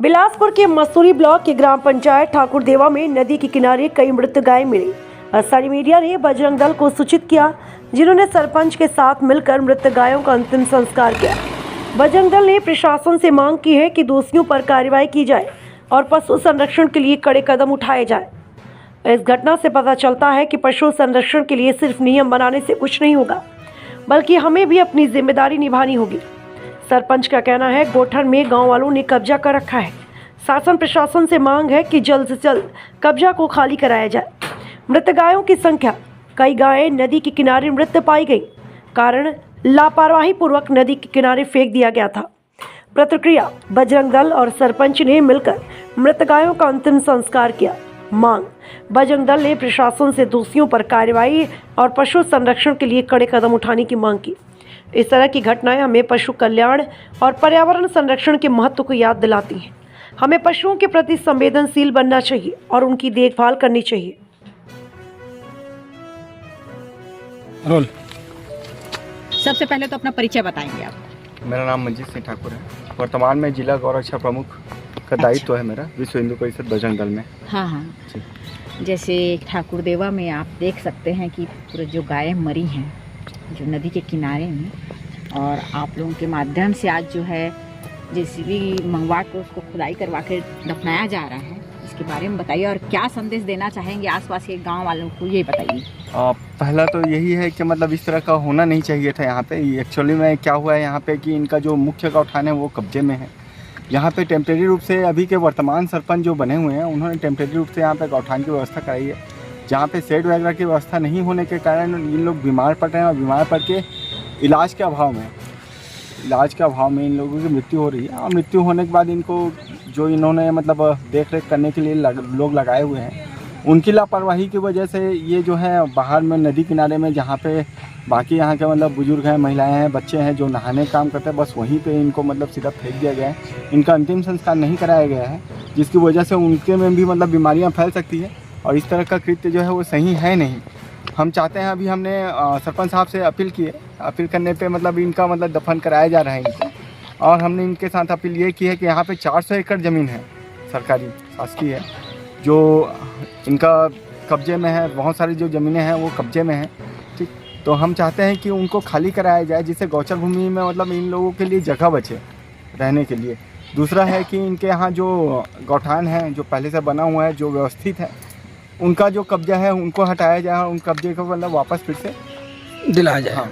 बिलासपुर के मसूरी ब्लॉक के ग्राम पंचायत ठाकुरदेवा में नदी के किनारे कई मृत गायें मिली। स्थानीय मीडिया ने बजरंग दल को सूचित किया, जिन्होंने सरपंच के साथ मिलकर मृत गायों का अंतिम संस्कार किया। बजरंग दल ने प्रशासन से मांग की है कि दोषियों पर कार्रवाई की जाए और पशु संरक्षण के लिए कड़े कदम उठाए जाए। इस घटना से पता चलता है कि पशु संरक्षण के लिए सिर्फ नियम बनाने से कुछ नहीं होगा, बल्कि हमें भी अपनी जिम्मेदारी निभानी होगी। सरपंच का कहना है, गोठन में गांव वालों ने कब्जा कर रखा है। शासन प्रशासन से मांग है कि जल्द से जल्द कब्जा को खाली कराया जाए। मृत गायों की संख्या, कई गायें नदी के किनारे मृत पाई गई, कारण लापरवाही पूर्वक नदी के किनारे फेंक दिया गया था। प्रतिक्रिया, बजरंग दल और सरपंच ने मिलकर मृत गायों का अंतिम संस्कार किया। मांग, बजरंग दल ने प्रशासन से दोषियों पर कार्रवाई और पशु संरक्षण के लिए कड़े कदम उठाने की मांग की। इस तरह की घटनाएं हमें पशु कल्याण और पर्यावरण संरक्षण के महत्व को याद दिलाती हैं। हमें पशुओं के प्रति संवेदनशील बनना चाहिए और उनकी देखभाल करनी चाहिए। रोल। सबसे पहले तो अपना परिचय बताएंगे आप। मेरा नाम मंजीत सिंह ठाकुर है। वर्तमान में जिला गौरक्षा प्रमुख का दायित्व है मेरा विश्व हिंदू परिषद बजरंग दल में। हाँ, जैसे ठाकुरदेवा में आप देख सकते हैं कि पूरे जो गायें मरी हैं जो नदी के किनारे में, और आप लोगों के माध्यम से आज जो है जेसीबी मंगवा के उसको खुदाई करवा के दफनाया जा रहा है, इसके बारे में बताइए और क्या संदेश देना चाहेंगे आसपास के गांव वालों को, ये बताइए। पहला तो यही है कि मतलब इस तरह का होना नहीं चाहिए था यहाँ पे। एक्चुअली में क्या हुआ है यहाँ पे कि इनका जो मुख्य गौठान है वो कब्जे में है। यहाँ पे टेम्परेरी रूप से अभी के वर्तमान सरपंच जो बने हुए हैं उन्होंने टेम्परेरी रूप से यहाँ पे गौठान की व्यवस्था कराई है, जहाँ पे शेड वगैरह की व्यवस्था नहीं होने के कारण इन लोग बीमार पड़ रहे हैं और बीमार पड़ के इलाज के अभाव में इन लोगों की मृत्यु हो रही है। और मृत्यु होने के बाद इनको जो इन्होंने मतलब देख रेख करने के लिए लोग लगाए हुए हैं, उनकी लापरवाही की वजह से ये जो है बाहर में नदी किनारे में जहाँ पे बाकी यहाँ के मतलब बुजुर्ग हैं, महिलाएं हैं, बच्चे हैं जो नहाने काम करते हैं, बस वहीं पे इनको मतलब सीधा फेंक दिया गया है। इनका अंतिम संस्कार नहीं कराया गया है, जिसकी वजह से उनके में भी मतलब बीमारियाँ फैल सकती है और इस तरह का कृत्य जो है वो सही है नहीं। हम चाहते हैं, अभी हमने सरपंच साहब से अपील की है, अपील करने पे मतलब इनका मतलब दफन कराया जा रहा है इनको। और हमने इनके साथ अपील ये की है कि यहाँ पे 400 एकड़ ज़मीन है सरकारी शासकीय है जो इनका कब्जे में है। बहुत सारी जो ज़मीनें हैं वो कब्जे में हैं, ठीक। तो हम चाहते हैं कि उनको खाली कराया जाए, जिससे गौचर भूमि में मतलब इन लोगों के लिए जगह बचे रहने के लिए। दूसरा है कि इनके यहाँ जो गौठान है जो पहले से बना हुआ है, जो व्यवस्थित है, उनका जो कब्जा है उनको हटाया जाए और उन कब्जे को मतलब वापस फिर से दिलाया जाए। हाँ,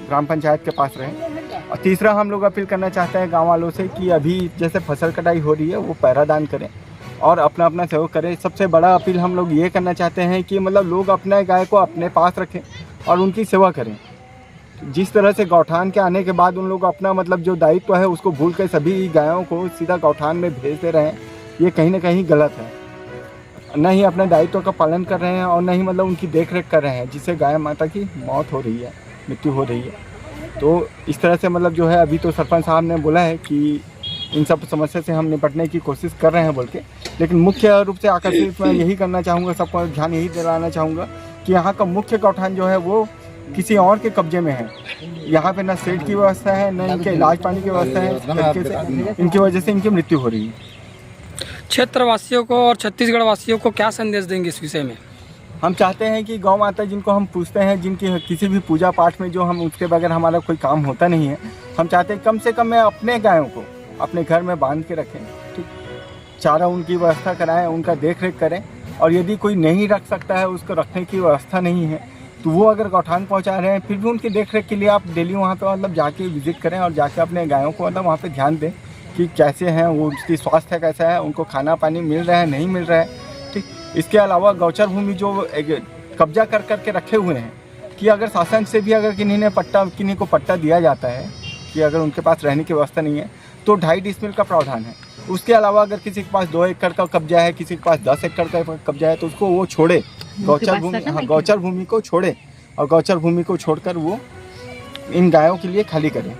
ग्राम पंचायत के पास रहे। और तीसरा हम लोग अपील करना चाहते हैं गांव वालों से कि अभी जैसे फसल कटाई हो रही है वो पैरादान करें और अपना अपना सहयोग करें। सबसे बड़ा अपील हम लोग ये करना चाहते हैं कि मतलब लोग अपने गाय को अपने पास रखें और उनकी सेवा करें। जिस तरह से गौठान के आने के बाद उन लोग अपना मतलब जो दायित्व है उसको भूल कर सभी गायों को सीधा गौठान में भेज दे रहे हैं, ये कहीं ना कहीं गलत है। न ही अपने दायित्व का पालन कर रहे हैं और न ही मतलब उनकी देख रेख कर रहे हैं, जिससे गाय माता की मौत हो रही है, मृत्यु हो रही है। तो इस तरह से मतलब जो है अभी तो सरपंच साहब ने बोला है कि इन सब समस्या से हम निपटने की कोशिश कर रहे हैं बोल के, लेकिन मुख्य रूप से आकर्षित मैं यही करना चाहूँगा, सबको ध्यान यही दिलाना चाहूँगा कि यहाँ का मुख्य गौठान जो है वो किसी और के कब्जे में है। यहाँ पे न शेड की व्यवस्था है, न इनके इलाज पानी की व्यवस्था है, इनकी वजह से इनकी मृत्यु हो रही है। क्षेत्रवासियों को और छत्तीसगढ़ वासियों को क्या संदेश देंगे इस विषय में? हम चाहते हैं कि गौ माता जिनको हम पूछते हैं, जिनकी किसी भी पूजा पाठ में जो हम उसके बगैर हमारा कोई काम होता नहीं है, हम चाहते हैं कम से कम में अपने गायों को अपने घर में बांध के रखें, ठीक। चारा उनकी व्यवस्था कराएं, उनका देख रेख करें। और यदि कोई नहीं रख सकता है, उसको रखने की व्यवस्था नहीं है, तो वो अगर गौठान पहुँचा रहे हैं फिर भी उनकी देख रेख के लिए आप डेली वहाँ पर मतलब जाके विजिट करें और जाके अपने गायों को मतलब वहाँ पर ध्यान दें कि कैसे हैं वो, उसकी स्वास्थ्य कैसा है, उनको खाना पानी मिल रहा है नहीं मिल रहा है, ठीक। इसके अलावा गौचर भूमि जो कब्जा कर करके रखे हुए हैं कि अगर शासन से भी अगर किन्हीं को पट्टा दिया जाता है कि अगर उनके पास रहने की व्यवस्था नहीं है तो 2.5 डिसमिल का प्रावधान है। उसके अलावा अगर किसी के पास 2 एकड़ का कब्जा है, किसी के पास 10 एकड़ का कब्जा है, तो उसको वो छोड़े, गौचर भूमि को छोड़े और गौचर भूमि को छोड़कर वो इन गायों के लिए खाली करें।